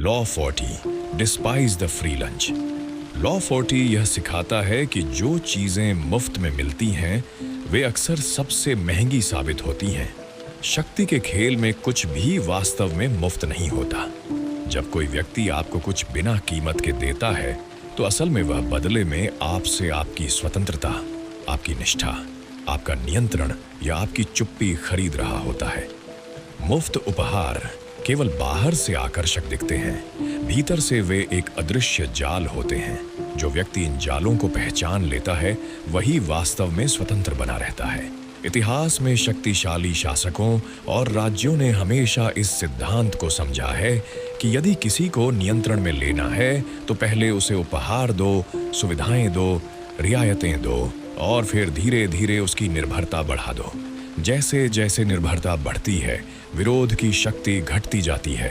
Law 40 despise the free lunch. Law 40 यह सिखाता है कि जो चीजें मुफ्त में मिलती हैं वे अक्सर सबसे महंगी साबित होती हैं। शक्ति के खेल में कुछ भी वास्तव में मुफ्त नहीं होता। जब कोई व्यक्ति आपको कुछ बिना कीमत के देता है तो असल में वह बदले में आपसे आपकी स्वतंत्रता, आपकी निष्ठा, आपका नियंत्रण या आपकी चुप्पी खरीद रहा होता है। मुफ्त उपहार केवल बाहर से आकर्षक दिखते हैं, भीतर से वे एक अदृश्य जाल होते हैं। जो व्यक्ति इन जालों को पहचान लेता है वही वास्तव में स्वतंत्र बना रहता है। इतिहास में शक्तिशाली शासकों और राज्यों ने हमेशा इस सिद्धांत को समझा है कि यदि किसी को नियंत्रण में लेना है तो पहले उसे उपहार दो, सुविधाएं दो, रियायतें दो और फिर धीरे धीरे उसकी निर्भरता बढ़ा दो। जैसे जैसे निर्भरता बढ़ती है, विरोध की शक्ति घटती जाती है।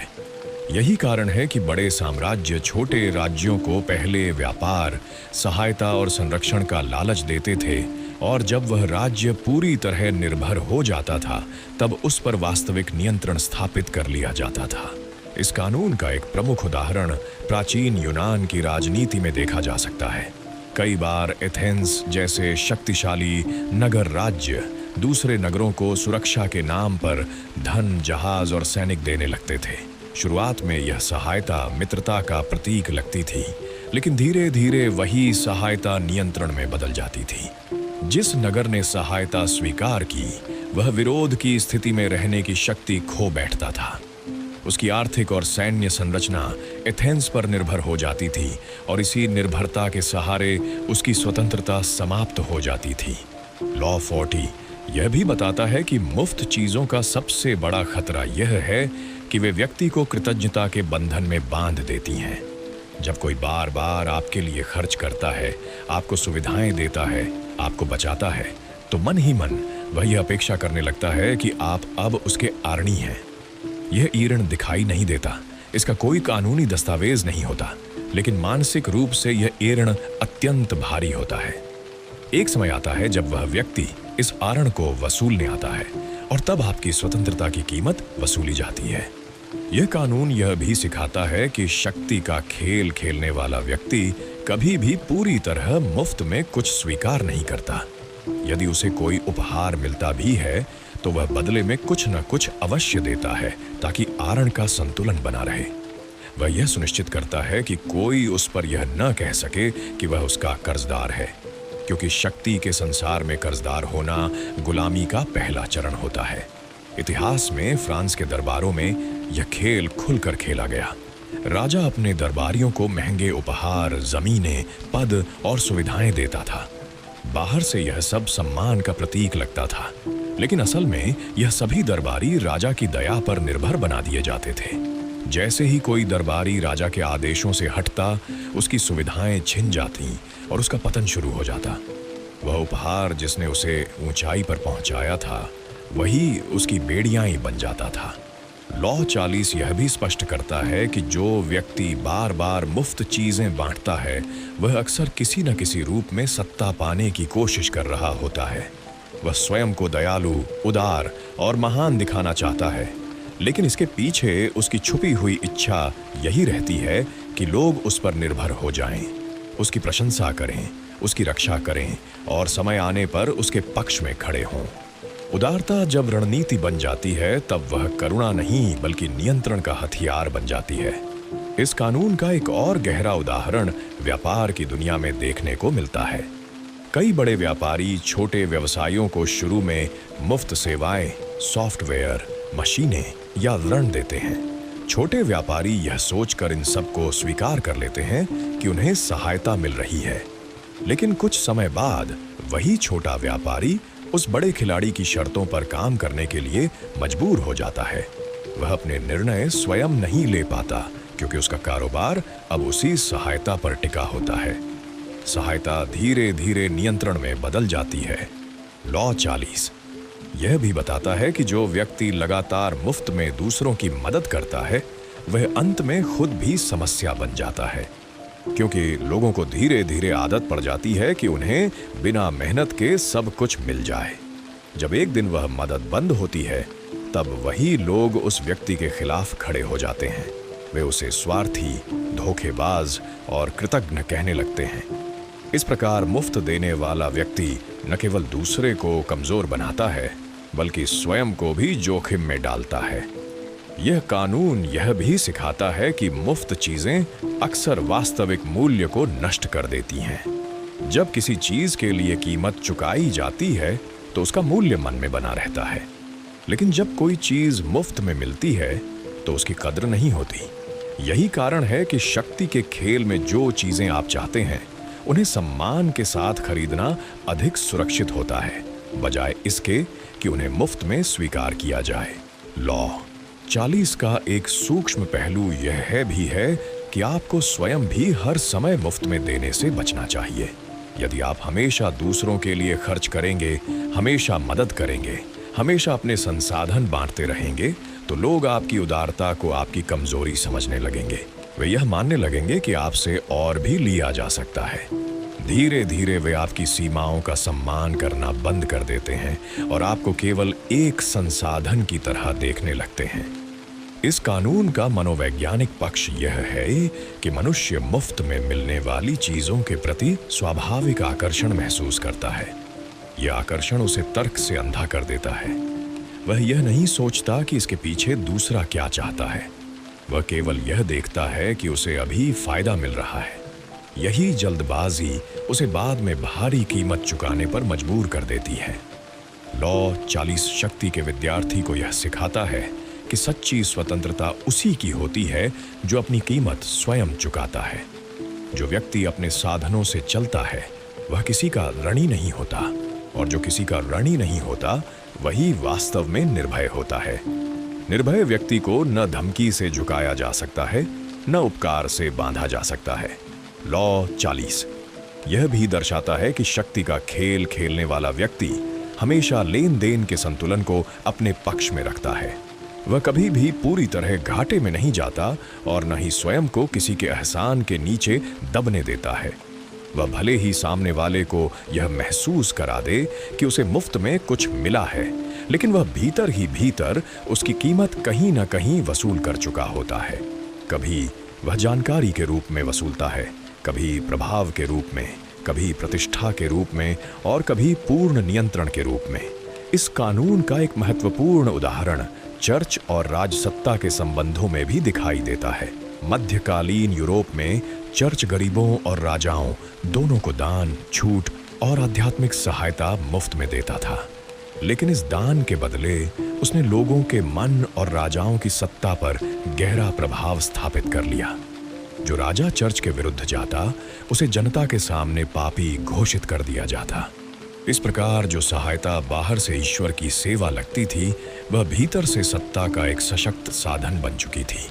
यही कारण है कि बड़े साम्राज्य छोटे राज्यों को पहले व्यापार, सहायता और संरक्षण का लालच देते थे, और जब वह राज्य पूरी तरह निर्भर हो जाता था तब उस पर वास्तविक नियंत्रण स्थापित कर लिया जाता था। इस कानून का एक प्रमुख उदाहरण प्राचीन यूनान की राजनीति में देखा जा सकता है। कई बार एथेंस जैसे शक्तिशाली नगर राज्य दूसरे नगरों को सुरक्षा के नाम पर धन, जहाज और सैनिक देने लगते थे। शुरुआत में यह सहायता मित्रता का प्रतीक लगती थी, लेकिन धीरे धीरे वही सहायता नियंत्रण में बदल जाती थी। जिस नगर ने सहायता स्वीकार की वह विरोध की स्थिति में रहने की शक्ति खो बैठता था। उसकी आर्थिक और सैन्य संरचना एथेंस पर निर्भर हो जाती थी और इसी निर्भरता के सहारे उसकी स्वतंत्रता समाप्त हो जाती थी। लॉ 40 यह भी बताता है कि मुफ्त चीजों का सबसे बड़ा खतरा यह है कि वे व्यक्ति को कृतज्ञता के बंधन में बांध देती हैं। जब कोई बार बार आपके लिए खर्च करता है, आपको सुविधाएं देता है, आपको बचाता है, तो मन ही मन वह यह अपेक्षा करने लगता है कि आप अब उसके आरणी हैं। यह ईर्ण दिखाई नहीं देता, इसका कोई कानूनी दस्तावेज नहीं होता, लेकिन मानसिक रूप से यह ईर्ण अत्यंत भारी होता है। एक समय आता है जब वह व्यक्ति इस आरण को वसूलने आता है और तब आपकी स्वतंत्रता की कीमत वसूली जाती है। यह कानून यह भी सिखाता है कि शक्ति का खेल खेलने वाला व्यक्ति कभी भी पूरी तरह मुफ्त में कुछ स्वीकार नहीं करता। यदि उसे कोई उपहार मिलता भी है तो वह बदले में कुछ न कुछ अवश्य देता है ताकि आरण का संतुलन बना रहे। वह यह सुनिश्चित करता है कि कोई उस पर यह न कह सके कि वह उसका कर्जदार है, क्योंकि शक्ति के संसार में कर्जदार होना गुलामी का पहला चरण होता है। इतिहास में फ्रांस के दरबारों में यह खेल खुलकर खेला गया। राजा अपने दरबारियों को महंगे उपहार, जमीनें, पद और सुविधाएं देता था। बाहर से यह सब सम्मान का प्रतीक लगता था, लेकिन असल में यह सभी दरबारी राजा की दया पर निर्भर बना दिए जाते थे। जैसे ही कोई दरबारी राजा के आदेशों से हटता, उसकी सुविधाएं छिन जाती और उसका पतन शुरू हो जाता। वह उपहार जिसने उसे ऊंचाई पर पहुंचाया था वही उसकी बेड़ियां ही बन जाता था। लॉ 40 यह भी स्पष्ट करता है कि जो व्यक्ति बार बार मुफ्त चीजें बांटता है वह अक्सर किसी न किसी रूप में सत्ता पाने की कोशिश कर रहा होता है। वह स्वयं को दयालु, उदार और महान दिखाना चाहता है, लेकिन इसके पीछे उसकी छुपी हुई इच्छा यही रहती है कि लोग उस पर निर्भर हो जाएं, उसकी प्रशंसा करें, उसकी रक्षा करें और समय आने पर उसके पक्ष में खड़े हों। उदारता जब रणनीति बन जाती है तब वह करुणा नहीं बल्कि नियंत्रण का हथियार बन जाती है। इस कानून का एक और गहरा उदाहरण व्यापार की दुनिया में देखने को मिलता है। कई बड़े व्यापारी छोटे व्यवसायों को शुरू में मुफ्त सेवाएं, सॉफ्टवेयर, मशीनें या ऋण देते हैं। छोटे व्यापारी यह सोचकर इन सबको स्वीकार कर लेते हैं कि उन्हें सहायता मिल रही है, लेकिन कुछ समय बाद वही छोटा व्यापारी उस बड़े खिलाड़ी की शर्तों पर काम करने के लिए मजबूर हो जाता है। वह अपने निर्णय स्वयं नहीं ले पाता क्योंकि उसका कारोबार अब उसी सहायता पर टिका होता है। सहायता धीरे धीरे नियंत्रण में बदल जाती है। लॉ 40 यह भी बताता है कि जो व्यक्ति लगातार मुफ्त में दूसरों की मदद करता है वह अंत में खुद भी समस्या बन जाता है, क्योंकि लोगों को धीरे धीरे आदत पड़ जाती है कि उन्हें बिना मेहनत के सब कुछ मिल जाए। जब एक दिन वह मदद बंद होती है तब वही लोग उस व्यक्ति के खिलाफ खड़े हो जाते हैं। वे उसे स्वार्थी, धोखेबाज और कृतघ्न कहने लगते हैं। इस प्रकार मुफ्त देने वाला व्यक्ति न केवल दूसरे को कमजोर बनाता है, बल्कि स्वयं को भी जोखिम में डालता है। यह कानून यह भी सिखाता है कि मुफ्त चीजें अक्सर वास्तविक मूल्य को नष्ट कर देती हैं। जब किसी चीज के लिए कीमत चुकाई जाती है तो उसका मूल्य मन में बना रहता है, लेकिन जब कोई चीज मुफ्त में मिलती है तो उसकी कद्र नहीं होती। यही कारण है कि शक्ति के खेल में जो चीजें आप चाहते हैं उन्हें सम्मान के साथ खरीदना अधिक सुरक्षित होता है, बजाय इसके कि उन्हें मुफ्त में स्वीकार किया जाए। लॉ 40 का एक सूक्ष्म पहलू यह भी है कि आपको स्वयं भी हर समय मुफ्त में देने से बचना चाहिए। यदि आप हमेशा दूसरों के लिए खर्च करेंगे, हमेशा मदद करेंगे, हमेशा अपने संसाधन बांटते रहेंगे, तो लोग आपकी उदारता को आपकी कमजोरी समझने लगेंगे। वे यह मानने लगेंगे कि आपसे और भी लिया जा सकता है। धीरे धीरे वे आपकी सीमाओं का सम्मान करना बंद कर देते हैं और आपको केवल एक संसाधन की तरह देखने लगते हैं। इस कानून का मनोवैज्ञानिक पक्ष यह है कि मनुष्य मुफ्त में मिलने वाली चीजों के प्रति स्वाभाविक आकर्षण महसूस करता है। यह आकर्षण उसे तर्क से अंधा कर देता है। वह यह नहीं सोचता कि इसके पीछे दूसरा क्या चाहता है। वह केवल यह देखता है कि उसे अभी फायदा मिल रहा है। यही जल्दबाजी उसे बाद में भारी कीमत चुकाने पर मजबूर कर देती है। लॉ 40 शक्ति के विद्यार्थी को यह सिखाता है कि सच्ची स्वतंत्रता उसी की होती है जो अपनी कीमत स्वयं चुकाता है। जो व्यक्ति अपने साधनों से चलता है वह किसी का ऋणी नहीं होता, और जो किसी का ऋणी नहीं होता वही वास्तव में निर्भय होता है। निर्भय व्यक्ति को न धमकी से झुकाया जा सकता है, न उपकार से बांधा जा सकता है। लॉ 40 यह भी दर्शाता है कि शक्ति का खेल खेलने वाला व्यक्ति हमेशा लेन देन के संतुलन को अपने पक्ष में रखता है। वह कभी भी पूरी तरह घाटे में नहीं जाता और न ही स्वयं को किसी के एहसान के नीचे दबने देता है। वह भले ही सामने वाले को यह महसूस करा दे कि उसे मुफ्त में कुछ मिला है, लेकिन वह भीतर ही भीतर उसकी कीमत कहीं न कहीं वसूल कर चुका होता है। कभी वह जानकारी के रूप में वसूलता है, कभी प्रभाव के रूप में, कभी प्रतिष्ठा के रूप में और कभी पूर्ण नियंत्रण के रूप में। इस कानून का एक महत्वपूर्ण उदाहरण चर्च और राजसत्ता के संबंधों में भी दिखाई देता है। मध्यकालीन यूरोप में चर्च गरीबों और राजाओं दोनों को दान, छूट और आध्यात्मिक सहायता मुफ्त में देता था, लेकिन इस दान के बदले उसने लोगों के मन और राजाओं की सत्ता पर गहरा प्रभाव स्थापित कर लिया। जो राजा चर्च के विरुद्ध जाता उसे जनता के सामने पापी घोषित कर दिया जाता। इस प्रकार जो सहायता बाहर से ईश्वर की सेवा लगती थी वह भीतर से सत्ता का एक सशक्त साधन बन चुकी थी।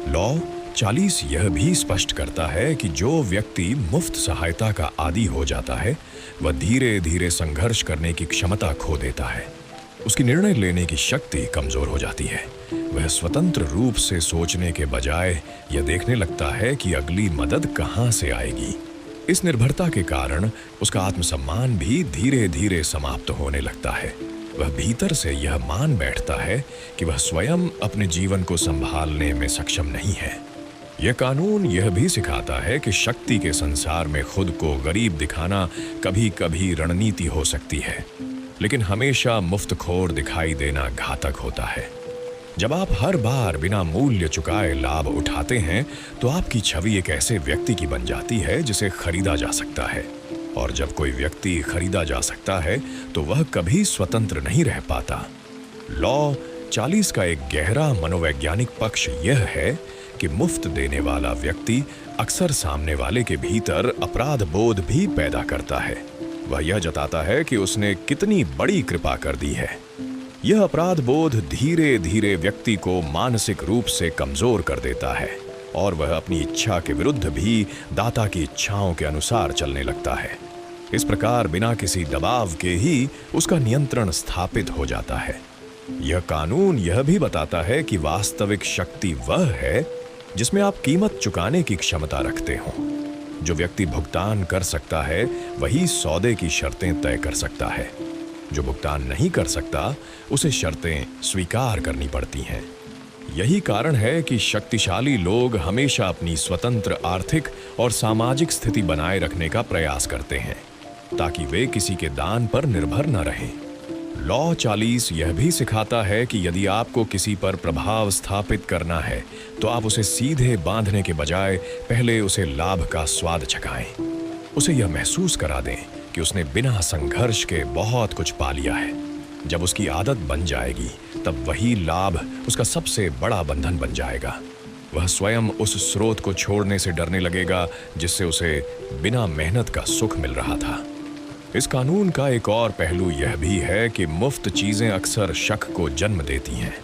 लॉ 40 यह भी स्पष्ट करता है कि जो व्यक्ति मुफ्त सहायता का आदी हो जाता है वह धीरे धीरे संघर्ष करने की क्षमता खो देता है। उसकी निर्णय लेने की शक्ति कमजोर हो जाती है। वह स्वतंत्र रूप से सोचने के बजाय यह देखने लगता है कि अगली मदद कहां से आएगी। इस निर्भरता के कारण उसका आत्मसम्मान भी धीरे धीरे समाप्त होने लगता है। वह भीतर से यह मान बैठता है कि वह स्वयं अपने जीवन को संभालने में सक्षम नहीं है। यह कानून यह भी सिखाता है कि शक्ति के संसार में खुद को गरीब दिखाना कभी कभी रणनीति हो सकती है, लेकिन हमेशा मुफ्तखोर दिखाई देना घातक होता है। जब आप हर बार बिना मूल्य चुकाए लाभ उठाते हैं तो आपकी छवि एक ऐसे व्यक्ति की बन जाती है जिसे खरीदा जा सकता है, और जब कोई व्यक्ति खरीदा जा सकता है तो वह कभी स्वतंत्र नहीं रह पाता। लॉ 40 का एक गहरा मनोवैज्ञानिक पक्ष यह है कि मुफ्त देने वाला व्यक्ति अक्सर सामने वाले के भीतर अपराध बोध भी पैदा करता है। वह यह जताता है कि उसने कितनी बड़ी कृपा कर दी है। यह अपराध बोध धीरे धीरे व्यक्ति को मानसिक रूप से कमजोर कर देता है और वह अपनी इच्छा के विरुद्ध भी दाता की इच्छाओं के अनुसार चलने लगता है। इस प्रकार बिना किसी दबाव के ही उसका नियंत्रण स्थापित हो जाता है। यह कानून यह भी बताता है कि वास्तविक शक्ति वह है जिसमें आप कीमत चुकाने की क्षमता रखते हो। जो व्यक्ति भुगतान कर सकता है वही सौदे की शर्तें तय कर सकता है। जो भुगतान नहीं कर सकता उसे शर्तें स्वीकार करनी पड़ती हैं। यही कारण है कि शक्तिशाली लोग हमेशा अपनी स्वतंत्र आर्थिक और सामाजिक स्थिति बनाए रखने का प्रयास करते हैं, ताकि वे किसी के दान पर निर्भर न रहें। लॉ 40 यह भी सिखाता है कि यदि आपको किसी पर प्रभाव स्थापित करना है, तो आप उसे सीधे बांधने के बजाय पहले उसे लाभ का स्वाद चखाएं। उसे यह महसूस करा दें कि उसने बिना संघर्ष के बहुत कुछ पा लिया है। जब उसकी आदत बन जाएगी, तब वही लाभ उसका सबसे बड़ा बंधन बन जाएगा। वह स्वयं उस स्रोत को छोड़ने से डरने लगेगा जिससे उसे बिना मेहनत का सुख मिल रहा था। इस कानून का एक और पहलू यह भी है कि मुफ्त चीजें अक्सर शक को जन्म देती हैं।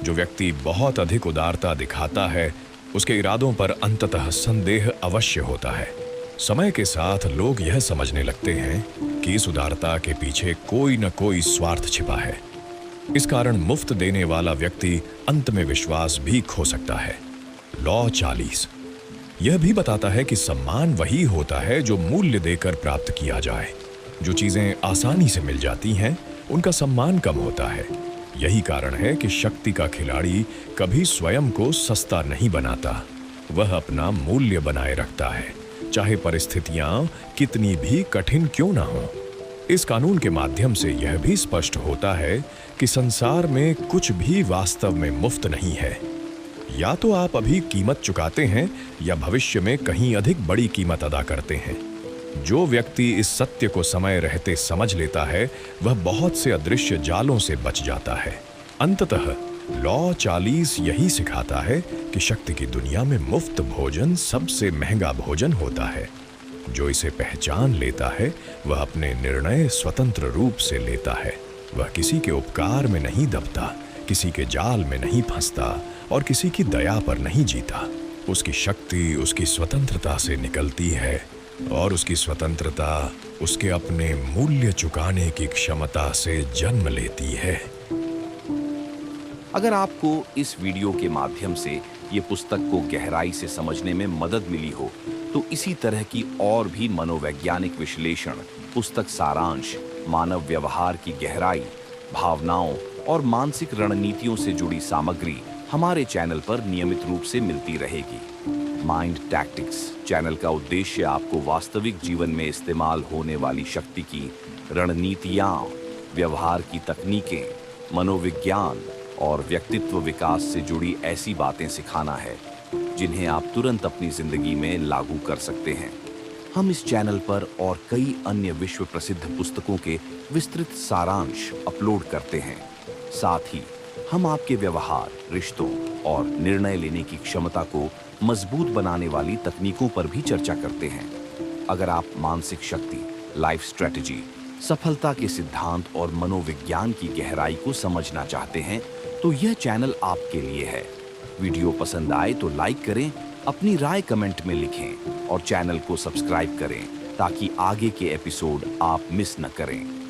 जो व्यक्ति बहुत अधिक उदारता दिखाता है, उसके इरादों पर अंततः संदेह अवश्य होता है। समय के साथ लोग यह समझने लगते हैं कि इस उदारता के पीछे कोई न कोई स्वार्थ छिपा है। इस कारण मुफ्त देने वाला व्यक्ति अंत में विश्वास भी खो सकता है। लॉ 40 यह भी बताता है कि सम्मान वही होता है जो मूल्य देकर प्राप्त किया जाए। जो चीजें आसानी से मिल जाती हैं, उनका सम्मान कम होता है। यही कारण है कि शक्ति का खिलाड़ी कभी स्वयं को सस्ता नहीं बनाता। वह अपना मूल्य बनाए रखता है, चाहे परिस्थितियां कितनी भी कठिन क्यों ना हो। इस कानून के माध्यम से यह भी स्पष्ट होता है कि संसार में कुछ भी वास्तव में मुफ्त नहीं है। या तो आप अभी कीमत चुकाते हैं या भविष्य में कहीं अधिक बड़ी कीमत अदा करते हैं। जो व्यक्ति इस सत्य को समय रहते समझ लेता है, वह बहुत से अदृश्य जालों से बच जाता है। अंततः लॉ 40 यही सिखाता है कि शक्ति की दुनिया में मुफ्त भोजन सबसे महंगा भोजन होता है। जो इसे पहचान लेता है, वह अपने निर्णय स्वतंत्र रूप से लेता है। वह किसी के उपकार में नहीं दबता, किसी के जाल में नहीं फंसता और किसी की दया पर नहीं जीता। उसकी शक्ति उसकी स्वतंत्रता से निकलती है और उसकी स्वतंत्रता उसके अपने मूल्य चुकाने की क्षमता से जन्म लेती है। अगर आपको इस वीडियो के माध्यम से ये पुस्तक को गहराई से समझने में मदद मिली हो, तो इसी तरह की और भी मनोवैज्ञानिक विश्लेषण, पुस्तक सारांश, मानव व्यवहार की गहराई, भावनाओं और मानसिक रणनीतियों से जुड़ी सामग्री हमारे चैनल पर नियमित रूप से मिलती रहेगी। माइंड टैक्टिक्स चैनल का उद्देश्य आपको वास्तविक जीवन में इस्तेमाल होने वाली शक्ति की रणनीतियाँ, व्यवहार की तकनीकें, मनोविज्ञान और व्यक्तित्व विकास से जुड़ी ऐसी बातें सिखाना है जिन्हें आप तुरंत अपनी जिंदगी में लागू कर सकते हैं। हम इस चैनल पर और कई अन्य विश्व प्रसिद्ध पुस्तकों के विस्तृत सारांश अपलोड करते हैं। साथ ही हम आपके व्यवहार, रिश्तों और निर्णय लेने की क्षमता को मजबूत बनाने वाली तकनीकों पर भी चर्चा करते हैं। अगर आप मानसिक शक्ति, लाइफ स्ट्रेटजी, सफलता के सिद्धांत और मनोविज्ञान की गहराई को समझना चाहते हैं, तो यह चैनल आपके लिए है। वीडियो पसंद आए तो लाइक करें, अपनी राय कमेंट में लिखें और चैनल को सब्सक्राइब करें ताकि आगे के एपिसोड आप मिस न करें।